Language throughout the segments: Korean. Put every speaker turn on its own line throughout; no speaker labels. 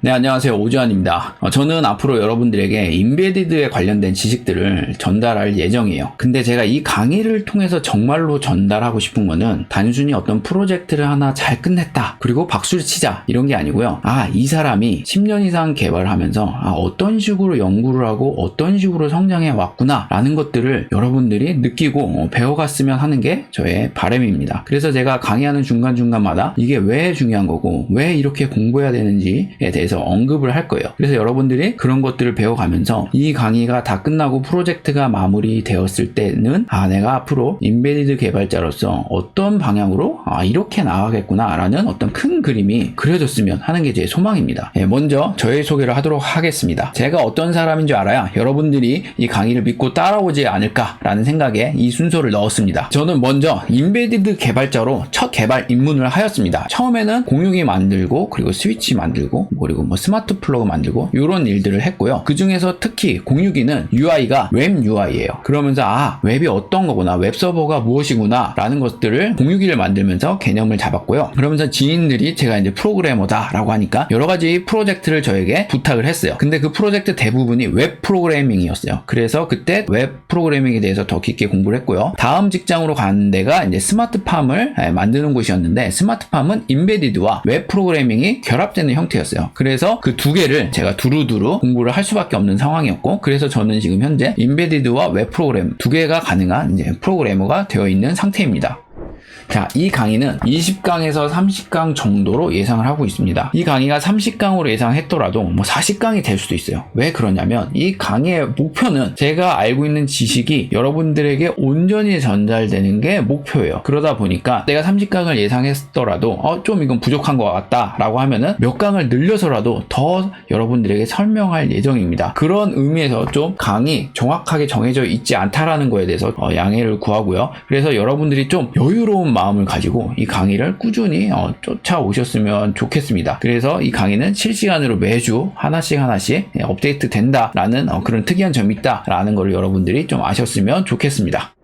네, 안녕하세요. 오주환입니다. 저는 앞으로 여러분들에게 인베디드에 관련된 지식들을 전달할 예정이에요. 근데 제가 이 강의를 통해서 정말로 전달하고 싶은 거는 단순히 어떤 프로젝트를 하나 잘 끝냈다, 그리고 박수를 치자, 이런 게 아니고요. 이 사람이 10년 이상 개발을 하면서 어떤 식으로 연구를 하고 어떤 식으로 성장해 왔구나 라는 것들을 여러분들이 느끼고 배워갔으면 하는 게 저의 바람입니다. 그래서 제가 강의하는 중간중간마다 이게 왜 중요한 거고 왜 이렇게 공부해야 되는지에 대해서 언급을 할 거예요. 그래서 여러분들이 그런 것들을 배워가면서 이 강의가 다 끝나고 프로젝트가 마무리되었을 때는 내가 앞으로 인베디드 개발자로서 어떤 방향으로 이렇게 나아가겠구나 라는 어떤 큰 그림이 그려졌으면 하는 게 제 소망입니다. 먼저 저의 소개를 하도록 하겠습니다. 제가 어떤 사람인 줄 알아야 여러분들이 이 강의를 믿고 따라오지 않을까라는 생각에 이 순서를 넣었습니다. 저는 먼저 인베디드 개발자로 첫 개발 입문을 하였습니다. 처음에는 공유기 만들고, 그리고 스위치 만들고, 그리고 스마트 플러그 만들고, 이런 일들을 했고요. 그 중에서 특히 공유기는 UI가 웹 UI예요. 그러면서 웹이 어떤 거구나, 웹 서버가 무엇이구나 라는 것들을 공유기를 만들면서 개념을 잡았고요. 그러면서 지인들이 제가 이제 프로그래머다 라고 하니까 여러 가지 프로젝트를 저에게 부탁을 했어요. 근데 그 프로젝트 대부분이 웹 프로그래밍이었어요. 그래서 그때 웹 프로그래밍에 대해서 더 깊게 공부를 했고요. 다음 직장으로 간 데가 이제 스마트팜을 만드는 곳이었는데, 스마트팜은 인베디드와 웹 프로그래밍이 결합되는 형태였어요. 그래서 그 두 개를 제가 두루두루 공부를 할 수밖에 없는 상황이었고, 그래서 저는 지금 현재 인베디드와 웹 프로그램 두 개가 가능한 이제 프로그래머가 되어 있는 상태입니다. 자, 이 강의는 20강에서 30강 정도로 예상을 하고 있습니다. 이 강의가 30강으로 예상했더라도 40강이 될 수도 있어요. 왜 그러냐면 이 강의의 목표는 제가 알고 있는 지식이 여러분들에게 온전히 전달되는 게 목표예요. 그러다 보니까 내가 30강을 예상했더라도 좀 이건 부족한 것 같다 라고 하면은 몇 강을 늘려서라도 더 여러분들에게 설명할 예정입니다. 그런 의미에서 좀 강의 정확하게 정해져 있지 않다라는 거에 대해서 양해를 구하고요. 그래서 여러분들이 좀 여유로운 마음을 가지고 이 강의를 꾸준히 쫓아오셨으면 좋겠습니다. 그래서 이 강의는 실시간으로 매주 하나씩 업데이트 된다라는 그런 특이한 점이 있다라는 걸 여러분들이 좀 아셨으면 좋겠습니다.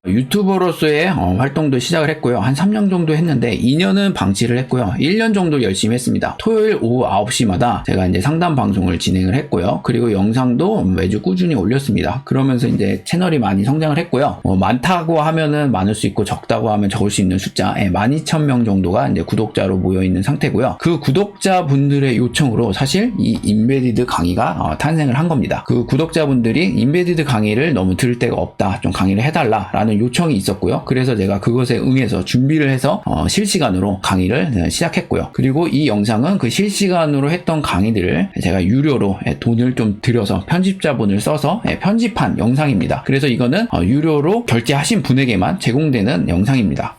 유튜버로서의 활동도 시작을 했고요. 한 3년 정도 했는데 2년은 방치를 했고요. 1년 정도 열심히 했습니다. 토요일 오후 9시마다 제가 이제 상담 방송을 진행을 했고요. 그리고 영상도 매주 꾸준히 올렸습니다. 그러면서 이제 채널이 많이 성장을 했고요. 많다고 하면은 많을 수 있고 적다고 하면 적을 수 있는 숫자 12,000명 정도가 이제 구독자로 모여 있는 상태고요. 그 구독자분들의 요청으로 사실 이 인베디드 강의가 탄생을 한 겁니다. 그 구독자분들이 인베디드 강의를 너무 들을 데가 없다, 좀 강의를 해달라 라는 요청이 있었고요. 그래서 제가 그것에 응해서 준비를 해서 실시간으로 강의를 시작했고요. 그리고 이 영상은 그 실시간으로 했던 강의들을 제가 유료로 돈을 좀 들여서 편집자분을 써서 편집한 영상입니다. 그래서 이거는 유료로 결제하신 분에게만 제공되는 영상입니다.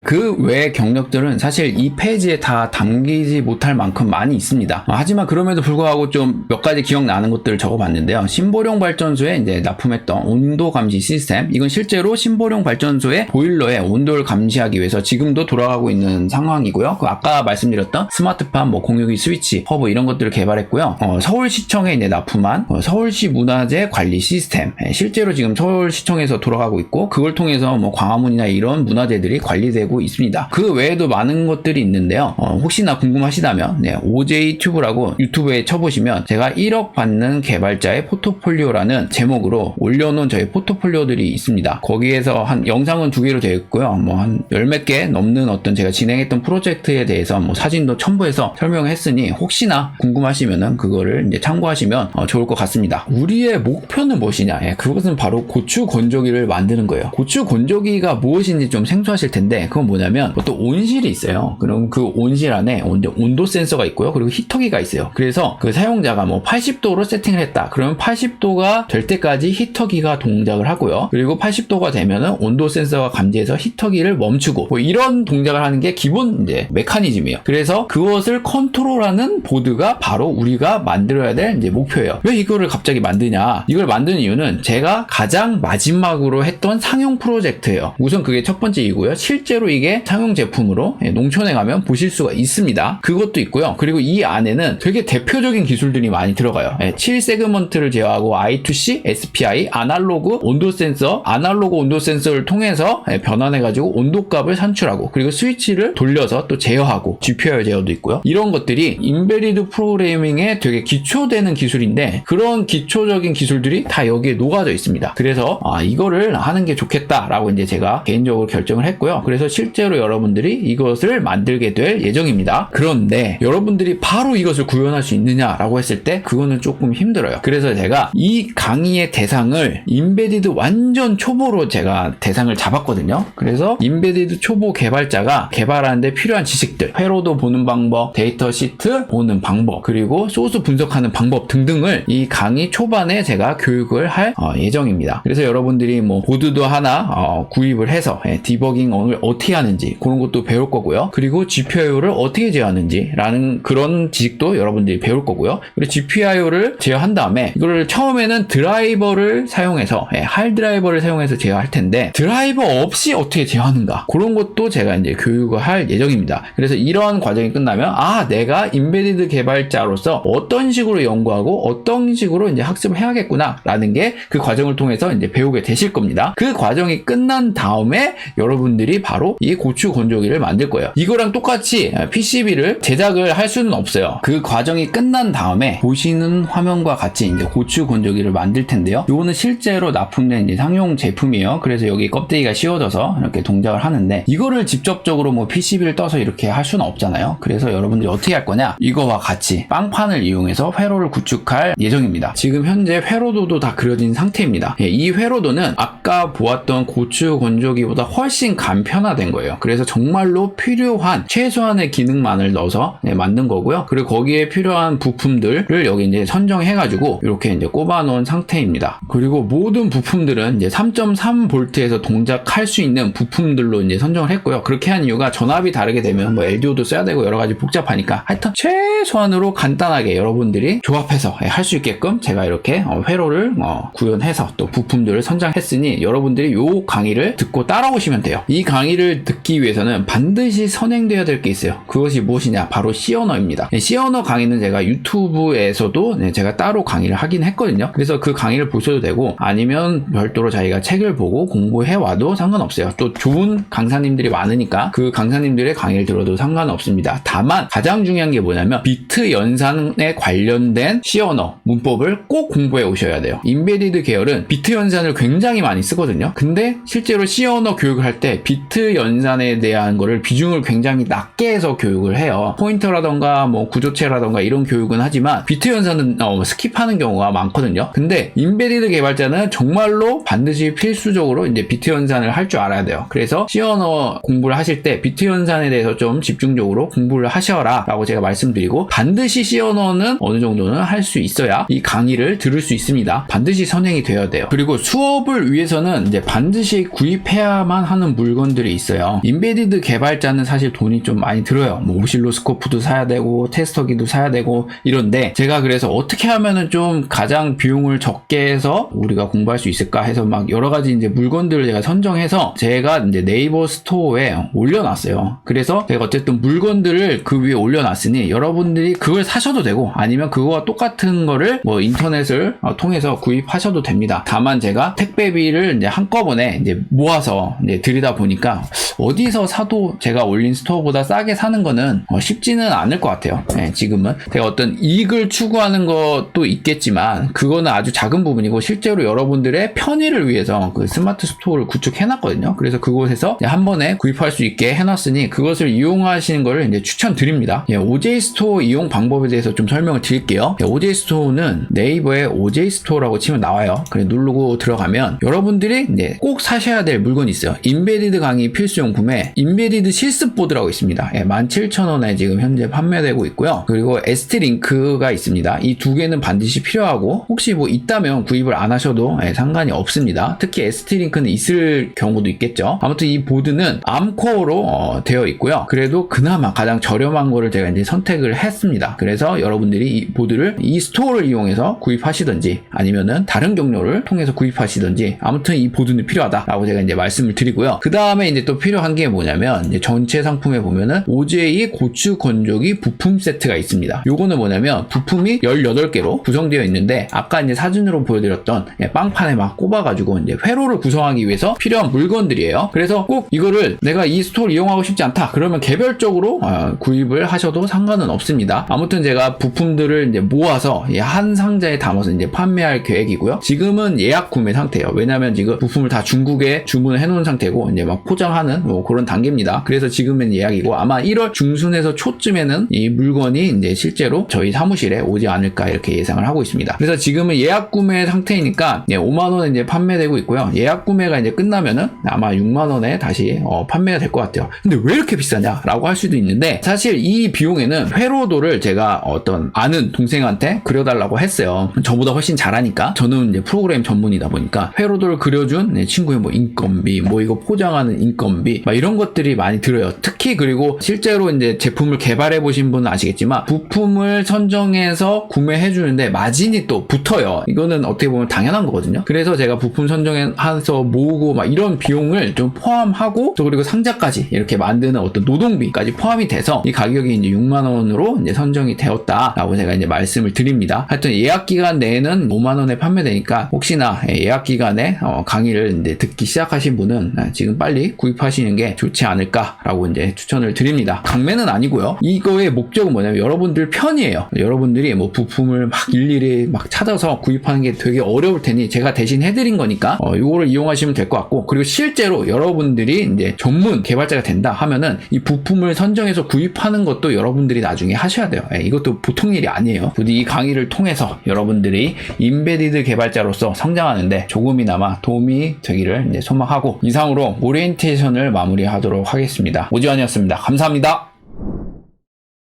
그 외의 경력들은 사실 이 페이지에 다 담기지 못할 만큼 많이 있습니다. 하지만 그럼에도 불구하고 좀 몇 가지 기억나는 것들을 적어봤는데요. 신보령 발전소에 이제 납품했던 온도 감시 시스템, 이건 실제로 신보령 발전소의 보일러의 온도를 감시하기 위해서 지금도 돌아가고 있는 상황이고요. 아까 말씀드렸던 스마트팜, 공유기 스위치, 허브 이런 것들을 개발했고요. 서울시청에 이제 납품한 서울시 문화재 관리 시스템, 실제로 지금 서울시청에서 돌아가고 있고, 그걸 통해서 광화문이나 이런 문화재들이 관리되고 있습니다. 그 외에도 많은 것들이 있는데요. 혹시나 궁금하시다면 OJ 튜브라고 유튜브에 쳐보시면 제가 1억 받는 개발자의 포트폴리오라는 제목으로 올려놓은 저희 포트폴리오들이 있습니다. 거기에서 한 영상은 2개로 되어 있고요. 한 10몇 개 넘는 어떤 제가 진행했던 프로젝트에 대해서 사진도 첨부해서 설명했으니 혹시나 궁금하시면은 그거를 이제 참고하시면 좋을 것 같습니다. 우리의 목표는 무엇이냐? 그것은 바로 고추 건조기를 만드는 거예요. 고추 건조기가 무엇인지 좀 생소하실 텐데, 그건 뭐냐면 또 온실이 있어요. 그럼 그 온실 안에 온도 센서가 있고요. 그리고 히터기가 있어요. 그래서 그 사용자가 80도로 세팅을 했다. 그러면 80도가 될 때까지 히터기가 동작을 하고요. 그리고 80도가 되면은 온도 센서가 감지해서 히터기를 멈추고, 이런 동작을 하는 게 기본 이제 메커니즘이에요. 그래서 그것을 컨트롤하는 보드가 바로 우리가 만들어야 될 이제 목표예요. 왜 이거를 갑자기 만드냐? 이걸 만든 이유는 제가 가장 마지막으로 했던 상용 프로젝트예요. 우선 그게 첫 번째 이유고요. 실제로 실제로 이게 상용 제품으로 농촌에 가면 보실 수가 있습니다. 그것도 있고요. 그리고 이 안에는 되게 대표적인 기술들이 많이 들어가요. 7세그먼트를 제어하고 I2C, SPI, 아날로그 온도 센서를 통해서 변환해가지고 온도값을 산출하고, 그리고 스위치를 돌려서 또 제어하고, GPIO 제어도 있고요. 이런 것들이 인베디드 프로그래밍에 되게 기초되는 기술인데, 그런 기초적인 기술들이 다 여기에 녹아져 있습니다. 그래서 이거를 하는 게 좋겠다라고 이제 제가 개인적으로 결정을 했고요. 그래서 실제로 여러분들이 이것을 만들게 될 예정입니다. 그런데 여러분들이 바로 이것을 구현할 수 있느냐라고 했을 때 그거는 조금 힘들어요. 그래서 제가 이 강의의 대상을 인베디드 완전 초보로 제가 대상을 잡았거든요. 그래서 인베디드 초보 개발자가 개발하는데 필요한 지식들, 회로도 보는 방법, 데이터 시트 보는 방법, 그리고 소스 분석하는 방법 등등을 이 강의 초반에 제가 교육을 할 예정입니다. 그래서 여러분들이 뭐 보드도 하나 구입을 해서 디버깅을 어떻게 하는지 그런 것도 배울 거고요. 그리고 GPIO를 어떻게 제어하는지 라는 그런 지식도 여러분들이 배울 거고요. 그리고 GPIO를 제어한 다음에 이거를 처음에는 드라이버를 사용해서 할 드라이버를 사용해서 제어할 텐데, 드라이버 없이 어떻게 제어하는가, 그런 것도 제가 이제 교육을 할 예정입니다. 그래서 이런 과정이 끝나면 내가 인베디드 개발자로서 어떤 식으로 연구하고 어떤 식으로 이제 학습을 해야겠구나 라는 게 그 과정을 통해서 이제 배우게 되실 겁니다. 그 과정이 끝난 다음에 여러분들이 바로 이 고추 건조기를 만들 거예요. 이거랑 똑같이 PCB를 제작을 할 수는 없어요. 그 과정이 끝난 다음에 보시는 화면과 같이 이제 고추 건조기를 만들 텐데요. 이거는 실제로 납품된 이제 상용 제품이에요. 그래서 여기 껍데기가 씌워져서 이렇게 동작을 하는데, 이거를 직접적으로 뭐 PCB를 떠서 이렇게 할 수는 없잖아요. 그래서 여러분들이 어떻게 할 거냐, 이거와 같이 빵판을 이용해서 회로를 구축할 예정입니다. 지금 현재 회로도도 다 그려진 상태입니다. 이 회로도는 아까 보았던 고추 건조기보다 훨씬 간편화된 거예요. 그래서 정말로 필요한 최소한의 기능만을 넣어서 만든 거고요. 그리고 거기에 필요한 부품들을 여기 이제 선정해가지고 이렇게 이제 꼽아놓은 상태입니다. 그리고 모든 부품들은 이제 3.3V에서 동작할 수 있는 부품들로 이제 선정을 했고요. 그렇게 한 이유가 전압이 다르게 되면 뭐 LDO도 써야 되고 여러 가지 복잡하니까, 하여튼 최소한으로 간단하게 여러분들이 조합해서 할 수 있게끔 제가 이렇게 회로를 구현해서 또 부품들을 선정했으니 여러분들이 이 강의를 듣고 따라오시면 돼요. 이 강의를 듣기 위해서는 반드시 선행되어야 될 게 있어요. 그것이 무엇이냐, 바로 C 언어입니다. C 언어 강의는 제가 유튜브에서도 제가 따로 강의를 하긴 했거든요. 그래서 그 강의를 보셔도 되고, 아니면 별도로 자기가 책을 보고 공부해와도 상관없어요. 또 좋은 강사님들이 많으니까 그 강사님들의 강의를 들어도 상관없습니다. 다만 가장 중요한 게 뭐냐면, 비트 연산에 관련된 C 언어 문법을 꼭 공부해 오셔야 돼요. 인베디드 계열은 비트 연산을 굉장히 많이 쓰거든요. 근데 실제로 C 언어 교육을 할 때 비트 연산에 대한 거를 비중을 굉장히 낮게 해서 교육을 해요. 포인터라던가 뭐 구조체라던가 이런 교육은 하지만 비트 연산은 스킵하는 경우가 많거든요. 근데 인베디드 개발자는 정말로 반드시 필수적으로 이제 비트 연산을 할 줄 알아야 돼요. 그래서 C 언어 공부를 하실 때 비트 연산에 대해서 좀 집중적으로 공부를 하셔라 라고 제가 말씀드리고, 반드시 C 언어는 어느 정도는 할 수 있어야 이 강의를 들을 수 있습니다. 반드시 선행이 되어야 돼요. 그리고 수업을 위해서는 이제 반드시 구입해야만 하는 물건들이 있어요. 인베디드 개발자는 사실 돈이 좀 많이 들어요. 뭐 오실로스코프도 사야 되고 테스터기도 사야 되고 이런데, 제가 그래서 어떻게 하면은 좀 가장 비용을 적게 해서 우리가 공부할 수 있을까 해서 막 여러 가지 이제 물건들을 제가 선정해서 제가 이제 네이버 스토어에 올려놨어요. 그래서 제가 어쨌든 물건들을 그 위에 올려놨으니 여러분들이 그걸 사셔도 되고, 아니면 그거와 똑같은 거를 뭐 인터넷을 통해서 구입하셔도 됩니다. 다만 제가 택배비를 이제 한꺼번에 이제 모아서 이제 드리다 보니까 어디서 사도 제가 올린 스토어보다 싸게 사는 거는 쉽지는 않을 것 같아요. 지금은 제가 어떤 이익을 추구하는 것도 있겠지만 그거는 아주 작은 부분이고, 실제로 여러분들의 편의를 위해서 그 스마트 스토어를 구축해놨거든요. 그래서 그곳에서 한 번에 구입할 수 있게 해놨으니 그것을 이용하시는 거를 이제 추천드립니다. OJ 스토어 이용 방법에 대해서 좀 설명을 드릴게요. OJ 스토어는 네이버에 OJ 스토어라고 치면 나와요. 그래 누르고 들어가면 여러분들이 이제 꼭 사셔야 될 물건이 있어요. 인베디드 강의 필수용품에 인베디드 실습보드라고 있습니다. 17,000원에 지금 현재 판매되고 있고요. 그리고 ST링크가 있습니다. 이 두 개는 반드시 필요하고, 혹시 뭐 있다면 구입을 안 하셔도 상관이 없습니다. 특히 ST링크는 있을 경우도 있겠죠. 아무튼 이 보드는 암코어로 되어 있고요. 그래도 그나마 가장 저렴한 거를 제가 이제 선택을 했습니다. 그래서 여러분들이 이 보드를 이 스토어를 이용해서 구입하시든지 아니면은 다른 경로를 통해서 구입하시든지, 아무튼 이 보드는 필요하다라고 제가 이제 말씀을 드리고요. 그 다음에 이제 또 또 필요한 게 뭐냐면 이제 전체 상품에 보면은 OJ 고추 건조기 부품 세트가 있습니다. 요거는 뭐냐면 부품이 18개로 구성되어 있는데 아까 이제 사진으로 보여드렸던 빵판에 막 꼽아가지고 이제 회로를 구성하기 위해서 필요한 물건들이에요. 그래서 꼭 이거를 내가 이 스토어를 이용하고 싶지 않다 그러면 개별적으로 구입을 하셔도 상관은 없습니다. 아무튼 제가 부품들을 이제 모아서 한 상자에 담아서 이제 판매할 계획이고요. 지금은 예약 구매 상태예요. 왜냐면 지금 부품을 다 중국에 주문을 해놓은 상태고 이제 막 포장하는 뭐 그런 단계입니다. 그래서 지금은 예약이고 아마 1월 중순에서 초쯤에는 이 물건이 이제 실제로 저희 사무실에 오지 않을까 이렇게 예상을 하고 있습니다. 그래서 지금은 예약 구매 상태이니까 5만 원에 이제 판매되고 있고요. 예약 구매가 이제 끝나면은 아마 6만 원에 다시 판매가 될 것 같아요. 근데 왜 이렇게 비싸냐라고 할 수도 있는데 사실 이 비용에는 회로도를 제가 어떤 아는 동생한테 그려달라고 했어요. 저보다 훨씬 잘하니까. 저는 이제 프로그램 전문이다 보니까 회로도를 그려준 친구의 뭐 인건비, 뭐 이거 포장하는 인건비, 막 이런 것들이 많이 들어요. 특히 그리고 실제로 이제 제품을 개발해 보신 분은 아시겠지만 부품을 선정해서 구매해 주는데 마진이 또 붙어요. 이거는 어떻게 보면 당연한 거거든요. 그래서 제가 부품 선정해서 모으고 막 이런 비용을 좀 포함하고 또 그리고 상자까지 이렇게 만드는 어떤 노동비까지 포함이 돼서 이 가격이 이제 6만 원으로 이제 선정이 되었다라고 제가 이제 말씀을 드립니다. 하여튼 예약 기간 내에는 5만 원에 판매되니까 혹시나 예약 기간에 강의를 이제 듣기 시작하신 분은 지금 빨리 구입하시는 게 좋지 않을까라고 이제 추천을 드립니다. 강매는 아니고요. 이거의 목적은 뭐냐면 여러분들 편이에요. 여러분들이 뭐 부품을 막 일일이 막 찾아서 구입하는 게 되게 어려울 테니 제가 대신 해드린 거니까 이거를 이용하시면 될 것 같고 그리고 실제로 여러분들이 이제 전문 개발자가 된다 하면은 이 부품을 선정해서 구입하는 것도 여러분들이 나중에 하셔야 돼요. 이것도 보통 일이 아니에요. 부디 이 강의를 통해서 여러분들이 임베디드 개발자로서 성장하는데 조금이나마 도움이 되기를 이제 소망하고 이상으로 오리엔테이션을 마무리하도록 하겠습니다. 오지환이었습니다. 감사합니다.